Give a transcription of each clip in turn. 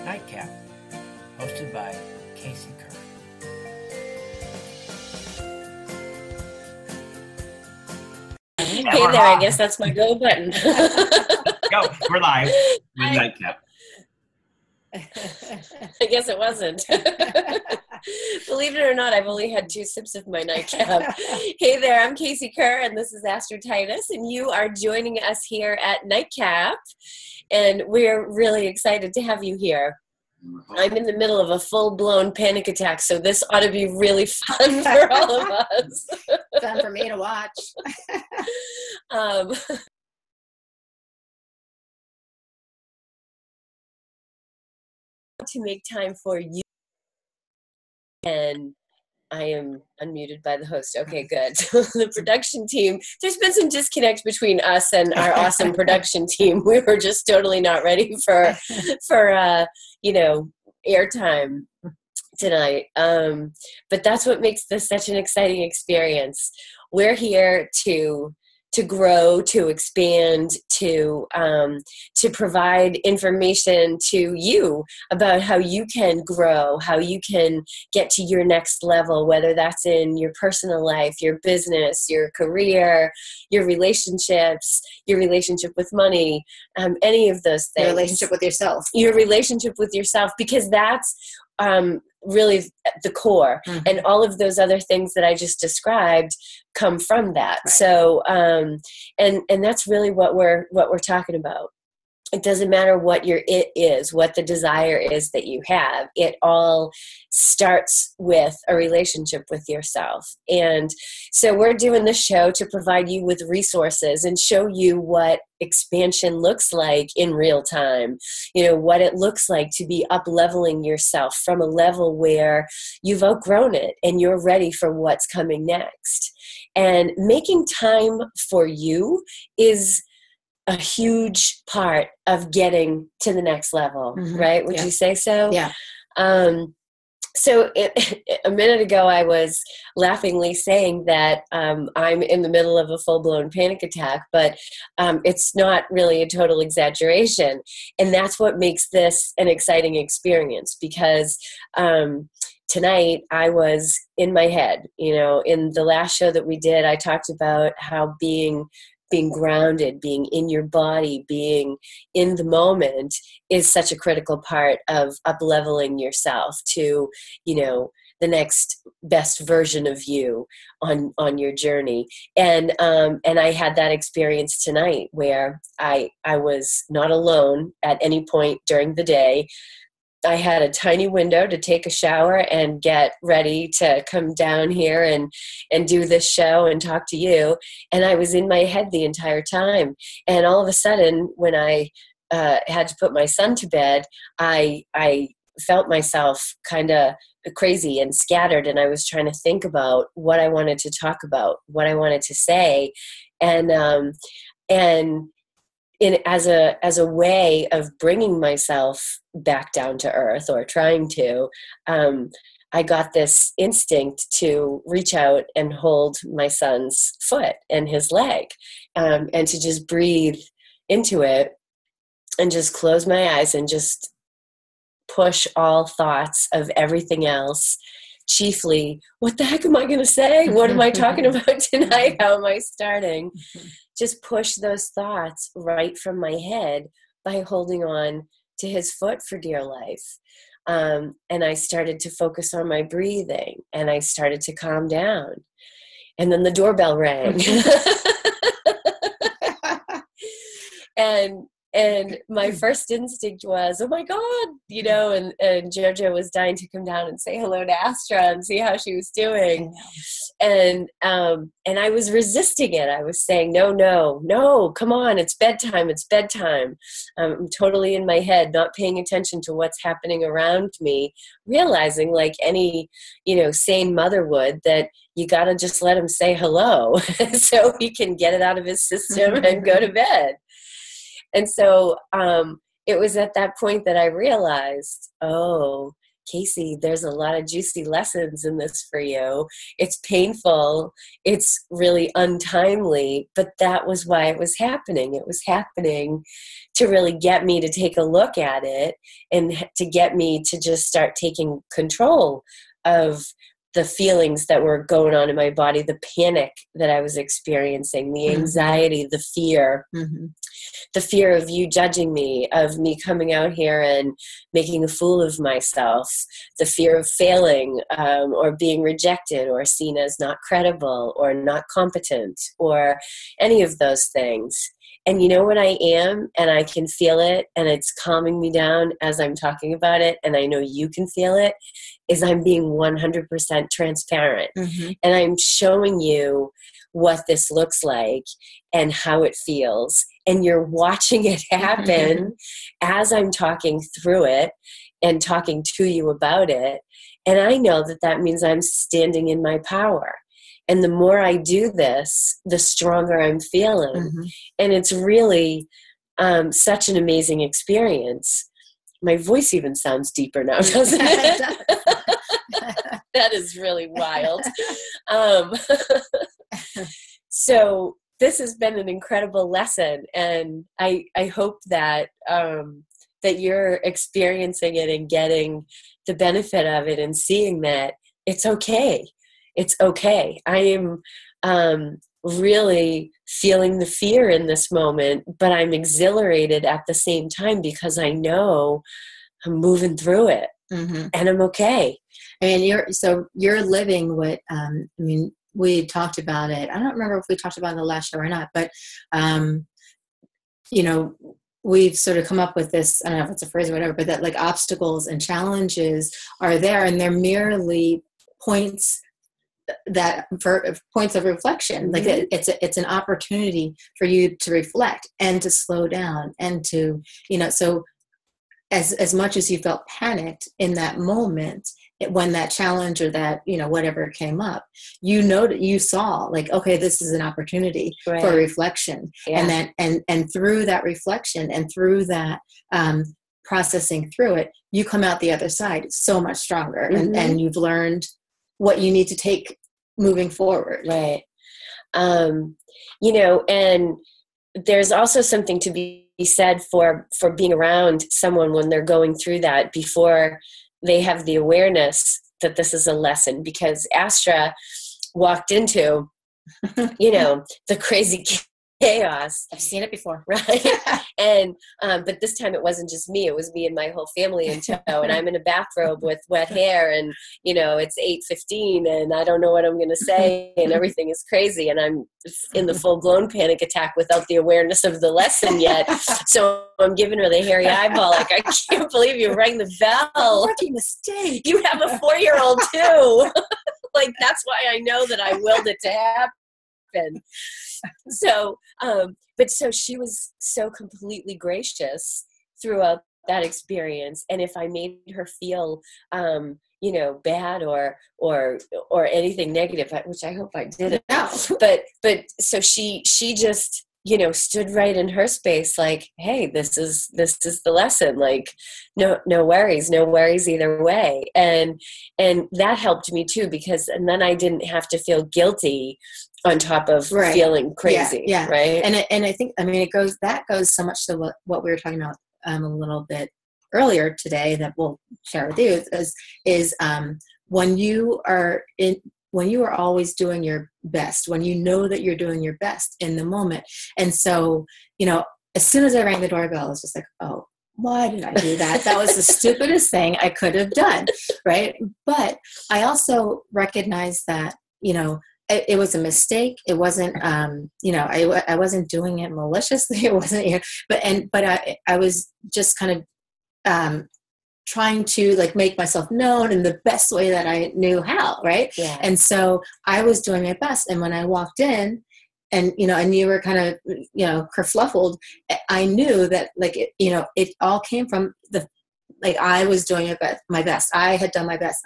Nightcap, hosted by Casey Kerr. Hey there, I guess that's my go button. Go, we're live with Nightcap. I guess it wasn't. Believe it or not, I've only had 2 sips of my nightcap. Hey there, I'm Casey Kerr, and this is Astrotitus, and you are joining us here at Nightcap, and we're really excited to have you here. I'm in the middle of a full-blown panic attack, so this ought to be really fun for all of us. Fun for me to watch. To make time for you, and I am unmuted by the host. Okay, good. The production team, there's been some disconnect between us and our awesome production team. We were just totally not ready for airtime tonight. But that's what makes this such an exciting experience. We're here to grow, to expand, to provide information to you about how you can grow, how you can get to your next level, whether that's in your personal life, your business, your career, your relationships, your relationship with money, any of those things. Your relationship with yourself. Your relationship with yourself, because that's really the core, and all of those other things that I just described come from that. Right. So, and that's really what we're talking about. It doesn't matter what your it is, what the desire is that you have. It all starts with a relationship with yourself. And so we're doing this show to provide you with resources and show you what expansion looks like in real time. You know, what it looks like to be up-leveling yourself from a level where you've outgrown it and you're ready for what's coming next. And making time for you is a huge part of getting to the next level, right? Would you say so? Yeah. So a minute ago, I was laughingly saying that I'm in the middle of a full-blown panic attack, but it's not really a total exaggeration. And that's what makes this an exciting experience, because tonight I was in my head. You know, in the last show that we did, I talked about how being grounded, being in your body, being in the moment is such a critical part of up-leveling yourself to, the next best version of you on your journey. And I had that experience tonight where I was not alone at any point during the day. I had a tiny window to take a shower and get ready to come down here and do this show and talk to you. And I was in my head the entire time. And all of a sudden, when I had to put my son to bed, I felt myself kind of crazy and scattered. And I was trying to think about what I wanted to talk about, what I wanted to say. And as a way of bringing myself back down to earth, or trying to, I got this instinct to reach out and hold my son's foot and his leg, and to just breathe into it and just close my eyes and just push all thoughts of everything else. Chiefly, what the heck am I going to say? What am I talking about tonight? How am I starting? Just push those thoughts right from my head by holding on to his foot for dear life. And I started to focus on my breathing, and I started to calm down. And then the doorbell rang. And my first instinct was, oh my God, and Jojo was dying to come down and say hello to Astra and see how she was doing. And I was resisting it. I was saying, no, come on, it's bedtime. I'm totally in my head, not paying attention to what's happening around me, realizing, like any, sane mother would, that you got to just let him say hello so he can get it out of his system and go to bed. And so it was at that point that I realized, Casey, there's a lot of juicy lessons in this for you. It's painful. It's really untimely, but that was why it was happening. It was happening to really get me to take a look at it and to get me to just start taking control of the feelings that were going on in my body, the panic that I was experiencing, the anxiety, the fear, the fear of you judging me, of me coming out here and making a fool of myself, the fear of failing or being rejected or seen as not credible or not competent or any of those things. And you know what I am, and I can feel it, and it's calming me down as I'm talking about it, and I know you can feel it, is I'm being 100% transparent. And I'm showing you what this looks like and how it feels. And you're watching it happen as I'm talking through it and talking to you about it. And I know that that means I'm standing in my power. And the more I do this, the stronger I'm feeling. And it's really such an amazing experience. My voice even sounds deeper now, doesn't it? That is really wild. So this has been an incredible lesson. And I hope that that you're experiencing it and getting the benefit of it and seeing that it's okay. It's okay. I am really feeling the fear in this moment, but I'm exhilarated at the same time because I know I'm moving through it and I'm okay. And you're living what, we talked about it. I don't remember if we talked about it in the last show or not, but, we've sort of come up with this, I don't know if it's a phrase or whatever, but that like obstacles and challenges are there and they're merely points of reflection. Like it's an opportunity for you to reflect and to slow down and to, so as much as you felt panicked in that moment, when that challenge or that, whatever came up, you saw like, okay, this is an opportunity for reflection. And then, and through that reflection and through that, processing through it, you come out the other side so much stronger and you've learned what you need to take moving forward. Right. And there's also something to be said for being around someone when they're going through that before they have the awareness that this is a lesson, because Astra walked into, the crazy chaos. I've seen it before. Right. And, but this time it wasn't just me, it was me and my whole family in tow, and I'm in a bathrobe with wet hair and, it's 8:15 and I don't know what I'm going to say and everything is crazy. And I'm in the full blown panic attack without the awareness of the lesson yet. So I'm giving her the hairy eyeball. Like, I can't believe you rang the bell. Rookie mistake. You have a 4-year-old too. Like, that's why I know that I willed it to happen. So, so she was so completely gracious throughout that experience. And if I made her feel, bad or anything negative, which I hope I didn't, but so she just, stood right in her space, like, hey, this is the lesson. Like, no worries either way. And that helped me too, and then I didn't have to feel guilty on top of feeling crazy. Yeah. Right. And I think, that goes so much to what we were talking about a little bit earlier today that we'll share with you is when you are always doing your best, when you know that you're doing your best in the moment. And so, as soon as I rang the doorbell, I was just like, oh, why did I do that? That was the stupidest thing I could have done. Right. But I also recognize that, it was a mistake. It wasn't, I wasn't doing it maliciously. It wasn't, but I was just kind of, trying to like make myself known in the best way that I knew how. Right. Yeah. And so I was doing my best. And when I walked in and you were kind of, kerfluffled, I knew that like, it all came from I was doing my best. I had done my best.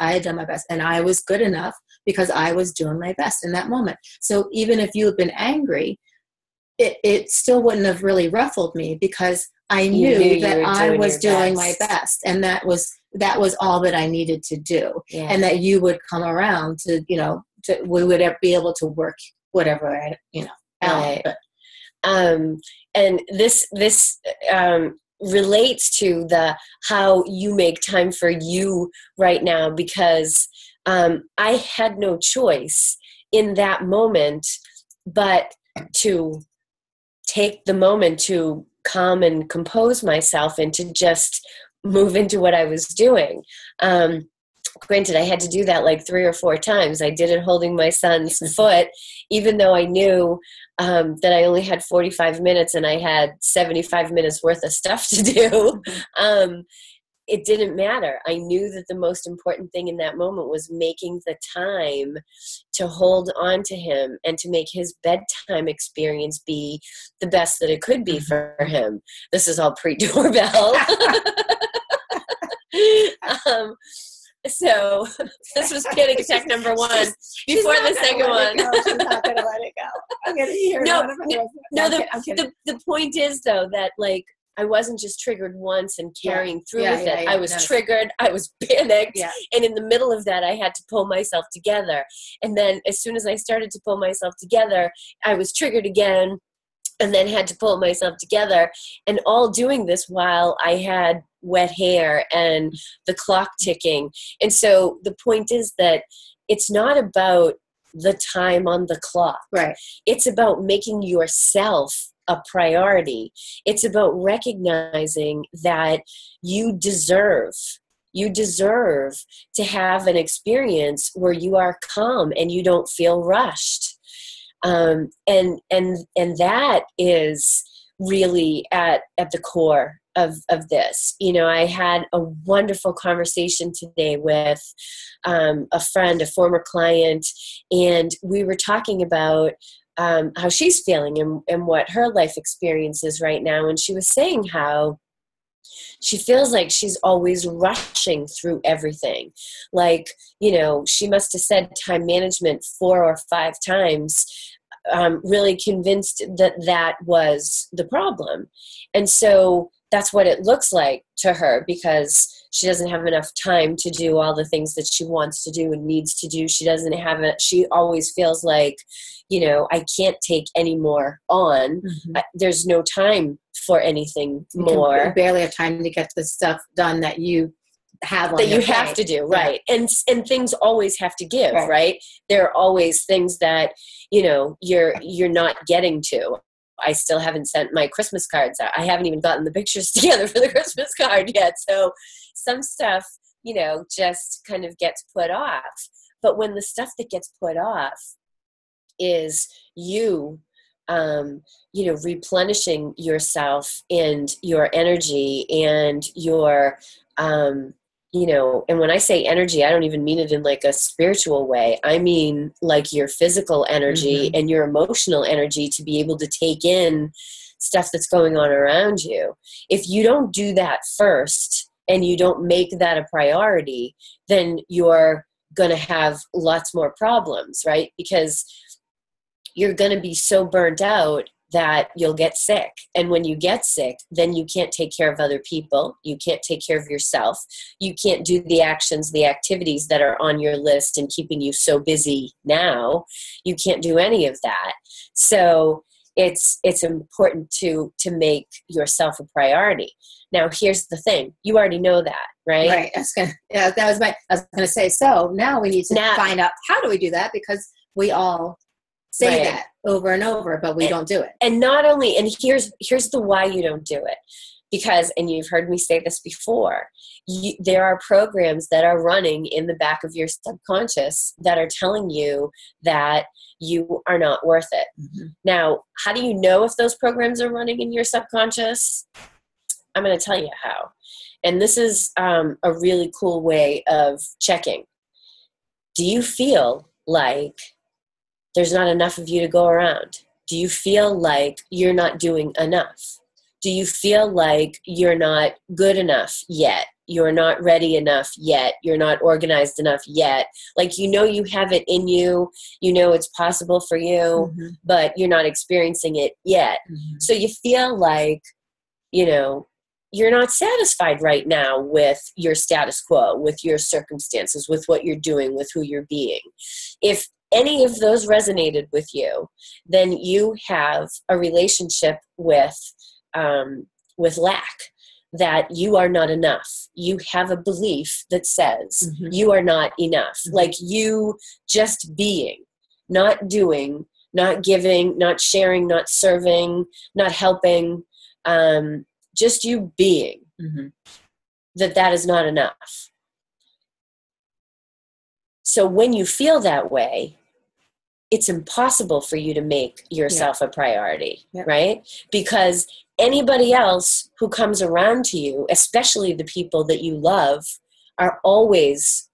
And I was good enough because I was doing my best in that moment. So even if you had been angry, it still wouldn't have really ruffled me because I knew that I was doing my best. And that was, that was all that I needed to do. Yeah. And that you would come around to, we would be able to work whatever, out. Right. But, and this relates to how you make time for you right now, because I had no choice in that moment but to take the moment to calm and compose myself and to just move into what I was doing. Granted, I had to do that like 3 or 4 times. I did it holding my son's foot, even though I knew that I only had 45 minutes and I had 75 minutes worth of stuff to do. It didn't matter. I knew that the most important thing in that moment was making the time to hold on to him and to make his bedtime experience be the best that it could be for him. This is all pre-doorbell. So this was panic attack number 1 before the second one. She's not going to let it go. I'm going to hear the point is, though, that like I wasn't just triggered once and carrying through with it. I was triggered. I was panicked. Yeah. And in the middle of that, I had to pull myself together. And then as soon as I started to pull myself together, I was triggered again and then had to pull myself together. And all doing this while I had wet hair and the clock ticking. And so the point is that it's not about the time on the clock. Right. It's about making yourself a priority. It's about recognizing that you deserve to have an experience where you are calm and you don't feel rushed. And that is really at the core of this. I had a wonderful conversation today with a friend, a former client, and we were talking about how she's feeling and what her life experience is right now. And she was saying how she feels like she's always rushing through everything. Like, she must have said time management 4 or 5 times, really convinced that was the problem. And so that's what it looks like to her, because she doesn't have enough time to do all the things that she wants to do and needs to do. She doesn't have it. She always feels like, I can't take any more on. Mm-hmm. There's no time for anything more. You barely have time to get the stuff done that you have on that you have to do, right? Yeah. And things always have to give, right? There are always things that you're not getting to. I still haven't sent my Christmas cards out. I haven't even gotten the pictures together for the Christmas card yet. So some stuff, just kind of gets put off. But when the stuff that gets put off is you, replenishing yourself and your energy and your, and when I say energy, I don't even mean it in like a spiritual way. I mean like your physical energy and your emotional energy to be able to take in stuff that's going on around you. If you don't do that first and you don't make that a priority, then you're going to have lots more problems, right? Because you're going to be so burnt out that you'll get sick. And when you get sick, then you can't take care of other people. You can't take care of yourself. You can't do the actions, the activities that are on your list and keeping you so busy now. You can't do any of that. So it's important to make yourself a priority. Now, here's the thing. You already know that, right? Right. I was going to say, so now we need to find out, how do we do that? Because we all say that over and over, but we don't do it. And not only, and here's the why you don't do it. Because, and you've heard me say this before, there are programs that are running in the back of your subconscious that are telling you that you are not worth it. Mm-hmm. Now, how do you know if those programs are running in your subconscious? I'm going to tell you how. And this is a really cool way of checking. Do you feel like there's not enough of you to go around? Do you feel like you're not doing enough? Do you feel like you're not good enough yet? You're not ready enough yet? You're not organized enough yet? Like, you have it in you, it's possible for you, but you're not experiencing it yet. Mm-hmm. So you feel like, you're not satisfied right now with your status quo, with your circumstances, with what you're doing, with who you're being. If any of those resonated with you, then you have a relationship with lack, that you are not enough. You have a belief that says you are not enough. Like you just being, not doing, not giving, not sharing, not serving, not helping, just you being, that is not enough. So when you feel that way, it's impossible for you to make yourself a priority, right? Because anybody else who comes around to you, especially the people that you love, are always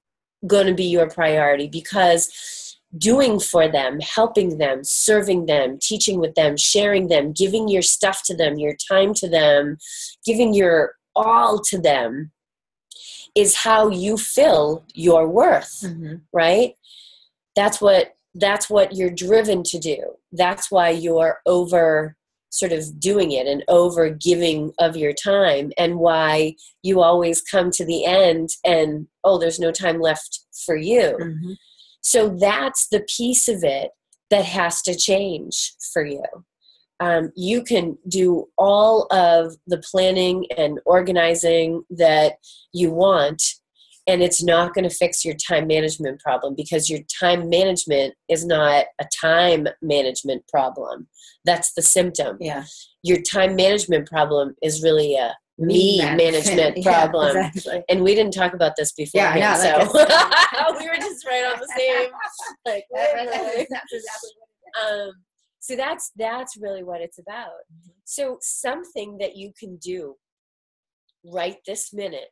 going to be your priority, because doing for them, helping them, serving them, teaching with them, sharing them, giving your stuff to them, your time to them, giving your all to them is how you fill your worth, right? That's what you're driven to do. That's why you're over sort of doing it and over giving of your time, and why you always come to the end and, there's no time left for you. So that's the piece of it that has to change for you. You can do all of the planning and organizing that you want, and it's not going to fix your time management problem, because your time management is not a time management problem. That's the symptom. Yeah. Your time management problem is really a me management problem. Yeah, exactly. And we didn't talk about this before. Yeah, no, so we were just right on the same. Like, that's exactly what it is. So that's really what it's about. So something that you can do right this minute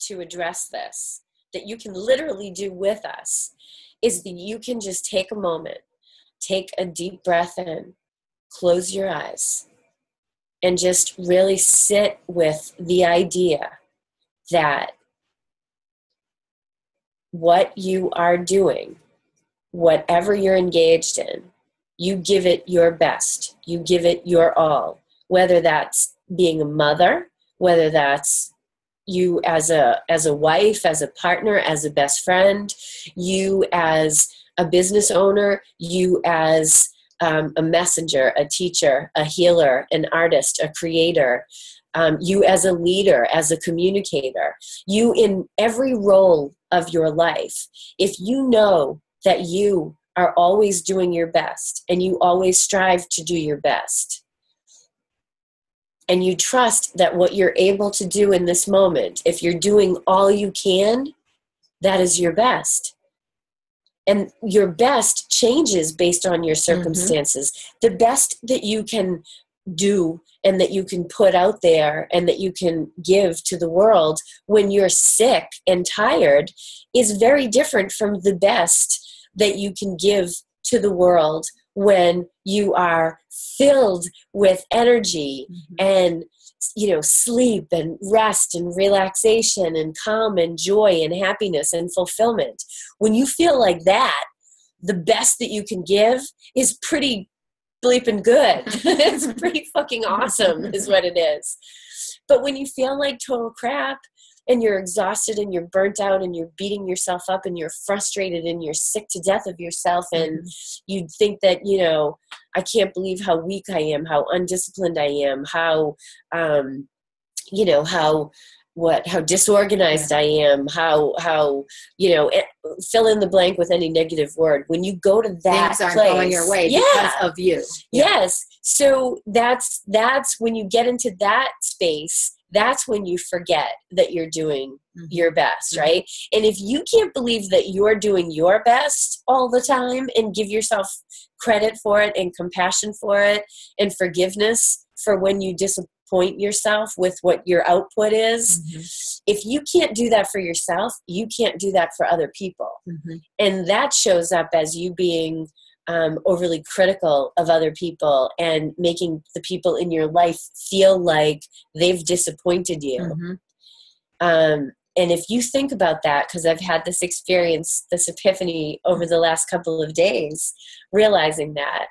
to address this, that you can literally do with us, is that you can just take a moment, take a deep breath in, close your eyes, and just really sit with the idea that what you are doing, whatever you're engaged in, you give it your best. You give it your all, whether that's being a mother, whether that's you as a wife, as a partner, as a best friend, you as a business owner, you as a messenger, a teacher, a healer, an artist, a creator, you as a leader, as a communicator, you in every role of your life. If you know that you are always doing your best and you always strive to do your best, and you trust that what you're able to do in this moment, if you're doing all you can, that is your best. And your best changes based on your circumstances. The best that you can do and that you can put out there and that you can give to the world when you're sick and tired is very different from the best that you can give to the world when you are filled with energy and, sleep and rest and relaxation and calm and joy and happiness and fulfillment. When you feel like that, the best that you can give is pretty bleeping good. It's pretty fucking awesome is what it is. But when you feel like total crap and you're exhausted and you're burnt out and you're beating yourself up and you're frustrated and you're sick to death of yourself and you think that, I can't believe how weak I am, how undisciplined I am, how disorganized I am, how fill in the blank with any negative word. When you go to that things aren't place, going your way because of you. Yeah. Yes. So that's when you get into that space, that's when you forget that you're doing your best, right? And if you can't believe that you're doing your best all the time and give yourself credit for it and compassion for it and forgiveness for when you disappoint yourself with what your output is, if you can't do that for yourself, you can't do that for other people. And that shows up as you being overly critical of other people and making the people in your life feel like they've disappointed you. And if you think about that, because I've had this experience, this epiphany over the last couple of days, realizing that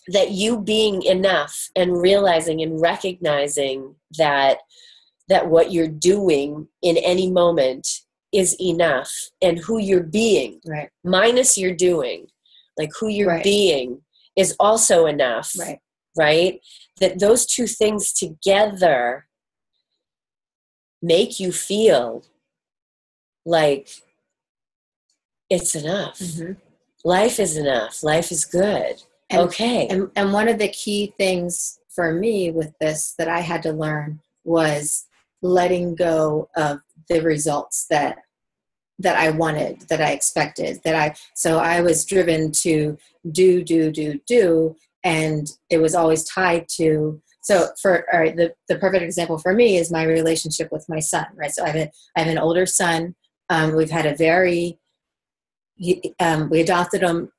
that you being enough and realizing and recognizing that what you're doing in any moment is enough, and who you're being, right, minus your doing, like who you're right, being is also enough, right, right? That those two things together make you feel like it's enough. mm-hmm. Life is enough. Life is good. And, okay. And one of the key things for me with this that I had to learn was letting go of the results that I wanted, that I expected, so I was driven to do, and it was always tied to, so for, all right, the perfect example for me is my relationship with my son, right? So I have an older son. We've had we adopted him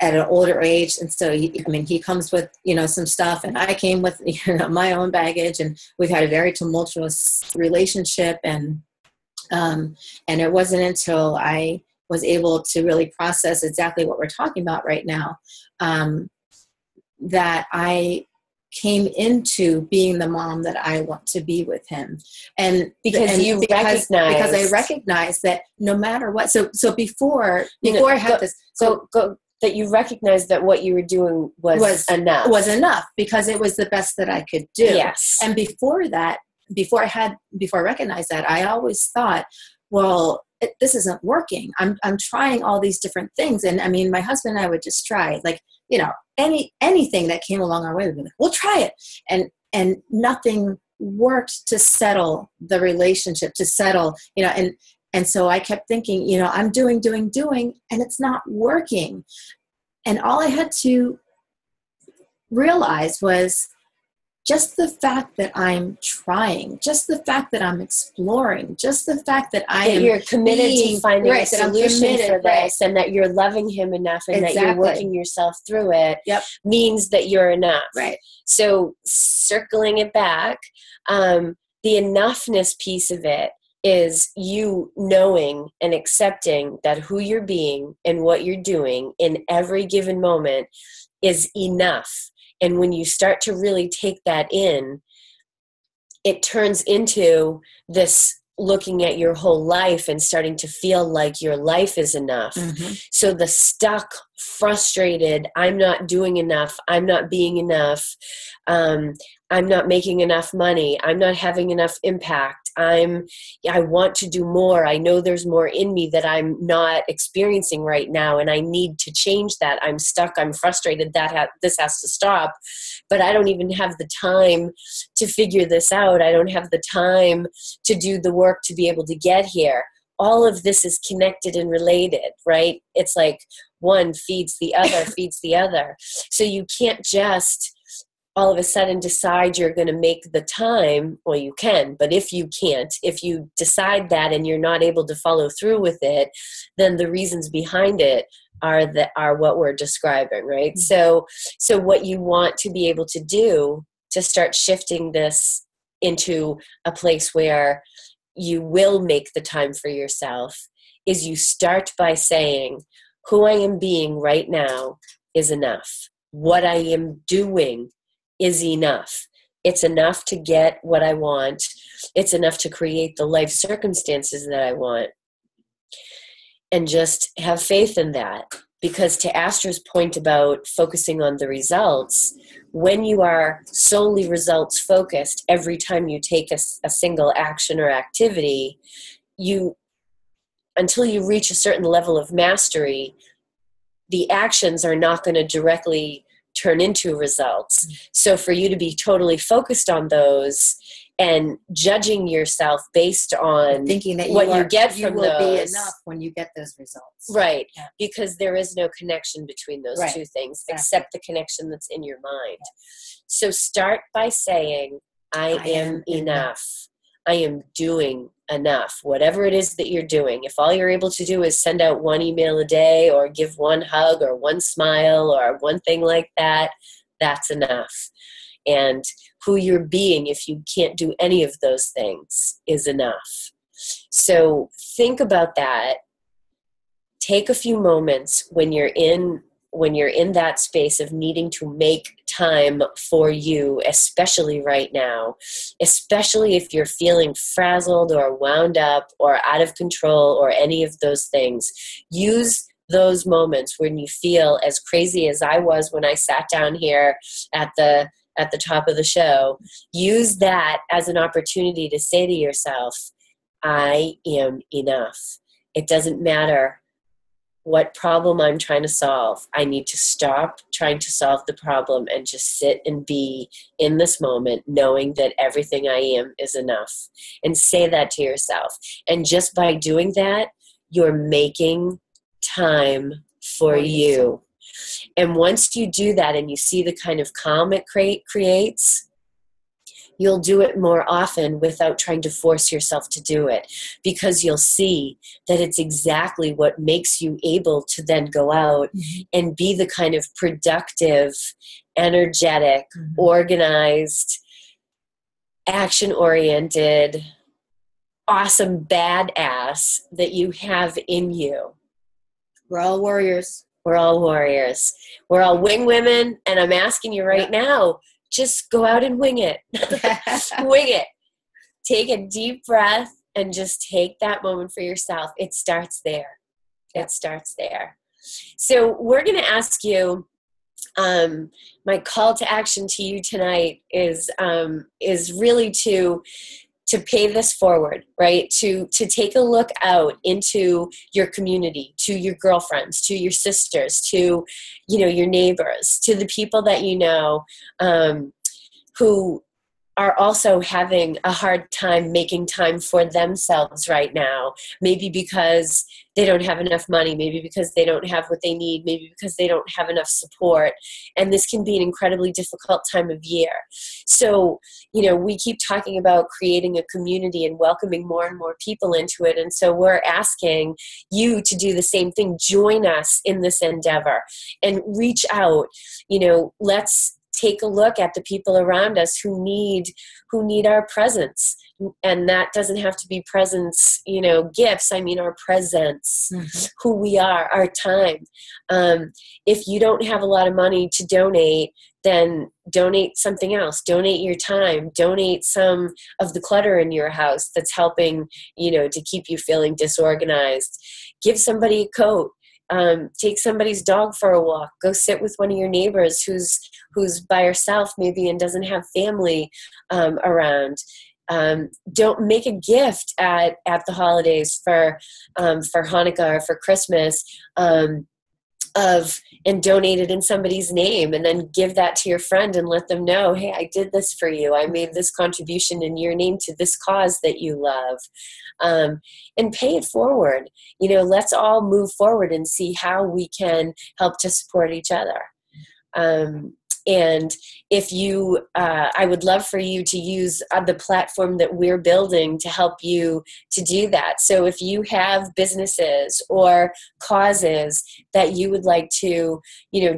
at an older age, and so he comes with some stuff, and I came with my own baggage, and we've had a very tumultuous relationship, and it wasn't until I was able to really process exactly what we're talking about right now, that I came into being the mom that I want to be with him. And because I recognized that no matter what, so before I had this, that you recognized that what you were doing was enough because it was the best that I could do. Yes. And before I recognized that, I always thought, well, this isn't working. I'm trying all these different things. And I mean, my husband and I would just try, like, anything that came along our way, we'd be like, we'll try it. And nothing worked to settle the relationship, and so I kept thinking, I'm doing, and it's not working. And all I had to realize was just the fact that I'm trying, just the fact that I'm exploring, just the fact that you're committed to finding a solution for this, and that you're loving him enough, and that you're working yourself through it, means that you're enough. Right. So circling it back, the enoughness piece of it is you knowing and accepting that who you're being and what you're doing in every given moment is enough. And when you start to really take that in, it turns into this looking at your whole life and starting to feel like your life is enough. Mm-hmm. So the stuck, frustrated, I'm not doing enough, I'm not being enough, I'm not making enough money, I'm not having enough impact, I want to do more, I know there's more in me that I'm not experiencing right now, and I need to change that. I'm stuck, I'm frustrated, this has to stop, but I don't even have the time to figure this out. I don't have the time to do the work to be able to get here. All of this is connected and related, right? It's like one feeds the other, feeds the other. So you can't just all of a sudden decide you're going to make the time. Well, you can, but if you can't, if you decide that and you're not able to follow through with it, then the reasons behind it are what we're describing, right? Mm-hmm. So what you want to be able to do to start shifting this into a place where you will make the time for yourself is you start by saying, who I am being right now is enough. What I am doing is enough. It's enough to get what I want. It's enough to create the life circumstances that I want. And just have faith in that. Because to Astra's point about focusing on the results, when you are solely results focused, every time you take a single action or activity, until you reach a certain level of mastery, the actions are not going to directly turn into results. So for you to be totally focused on those and judging yourself based on thinking that what you get from you will those, be enough when you get those results. right? Yeah. Because there is no connection between those two things, except the connection that's in your mind. So start by saying, I am enough. I am doing enough, whatever it is that you're doing. If all you're able to do is send out one email a day or give one hug or one smile or one thing like that, that's enough. And who you're being, if you can't do any of those things, is enough. So think about that. Take a few moments when you're in when you're in that space of needing to make time for you, especially right now, especially if you're feeling frazzled or wound up or out of control or any of those things, use those moments when you feel as crazy as I was when I sat down here at the top of the show. Use that as an opportunity to say to yourself, I am enough. It doesn't matter what problem I'm trying to solve. I need to stop trying to solve the problem and just sit and be in this moment, knowing that everything I am is enough. And say that to yourself. And just by doing that, you're making time for you. And once you do that and you see the kind of calm it creates, you'll do it more often without trying to force yourself to do it, because you'll see that it's exactly what makes you able to then go out and be the kind of productive, energetic, organized, action-oriented, awesome badass that you have in you. We're all warriors. We're all warriors. We're all wing women, and I'm asking you right now, just go out and wing it. Wing it. Take a deep breath and just take that moment for yourself. It starts there. It starts there. So we're going to ask you, my call to action to you tonight is really to pay this forward, right? To take a look out into your community, to your girlfriends, to your sisters, to, your neighbors, to the people that you know, who are also having a hard time making time for themselves right now. Maybe because they don't have enough money, maybe because they don't have what they need, maybe because they don't have enough support. And this can be an incredibly difficult time of year. So, we keep talking about creating a community and welcoming more and more people into it. And so we're asking you to do the same thing. Join us in this endeavor and reach out. Let's take a look at the people around us who need our presence. And that doesn't have to be presents, gifts. I mean, our presence, who we are, our time. If you don't have a lot of money to donate, then donate something else. Donate your time. Donate some of the clutter in your house that's helping, to keep you feeling disorganized. Give somebody a coat. Take somebody's dog for a walk. Go sit with one of your neighbors who's by herself maybe and doesn't have family around. Don't make a gift at the holidays for Hanukkah or for Christmas and donate it in somebody's name, and then give that to your friend and let them know, hey, I did this for you. I made this contribution in your name to this cause that you love. And pay it forward. Let's all move forward and see how we can help to support each other. And if you, I would love for you to use the platform that we're building to help you to do that. So if you have businesses or causes that you would like to,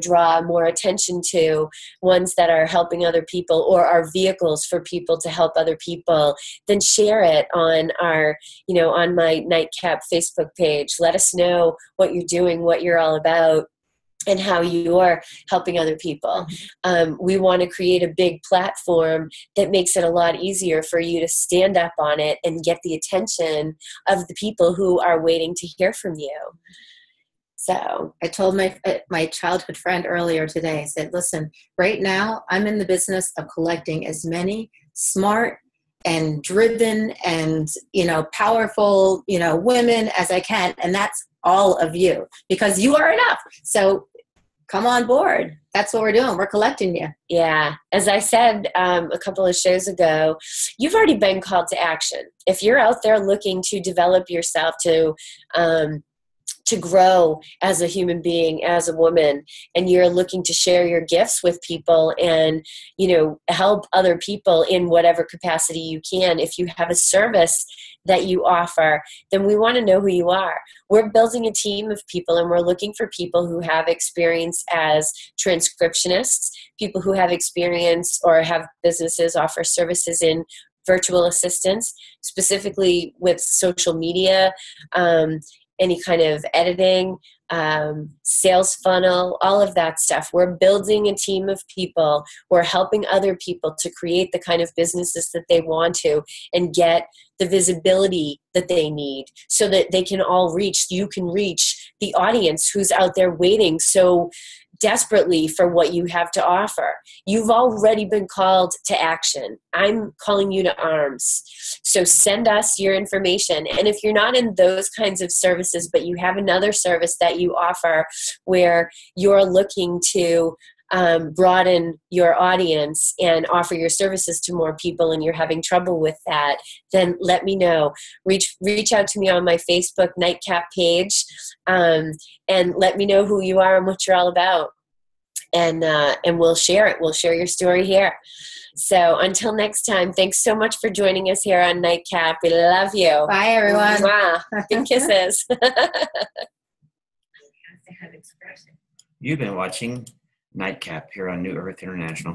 draw more attention to, ones that are helping other people or are vehicles for people to help other people, then share it on our, on my Nightcap Facebook page. Let us know what you're doing, what you're all about, and how you're helping other people. We want to create a big platform that makes it a lot easier for you to stand up on it and get the attention of the people who are waiting to hear from you. So I told my childhood friend earlier today, I said, listen, right now I'm in the business of collecting as many smart and driven and, powerful, women as I can. And that's all of you, because you are enough. So come on board. That's what we're doing. We're collecting you. Yeah. As I said a couple of shows ago, you've already been called to action. If you're out there looking to develop yourself, to grow as a human being, as a woman, and you're looking to share your gifts with people and, help other people in whatever capacity you can. If you have a service that you offer, then we want to know who you are. We're building a team of people, and we're looking for people who have experience as transcriptionists, people who have experience or have businesses offer services in virtual assistants, specifically with social media, any kind of editing, sales funnel, all of that stuff. We're building a team of people. We're helping other people to create the kind of businesses that they want to and get the visibility that they need so that they can all reach, you can reach the audience who's out there waiting so desperately for what you have to offer. You've already been called to action. I'm calling you to arms. So send us your information. And if you're not in those kinds of services, but you have another service that you offer where you're looking to broaden your audience and offer your services to more people and you're having trouble with that, then let me know. Reach out to me on my Facebook Nightcap page and let me know who you are and what you're all about. And we'll share it. We'll share your story here. So until next time, thanks so much for joining us here on Nightcap. We love you. Bye, everyone. Mwah. Big kisses. You've been watching Nightcap here on New Earth International.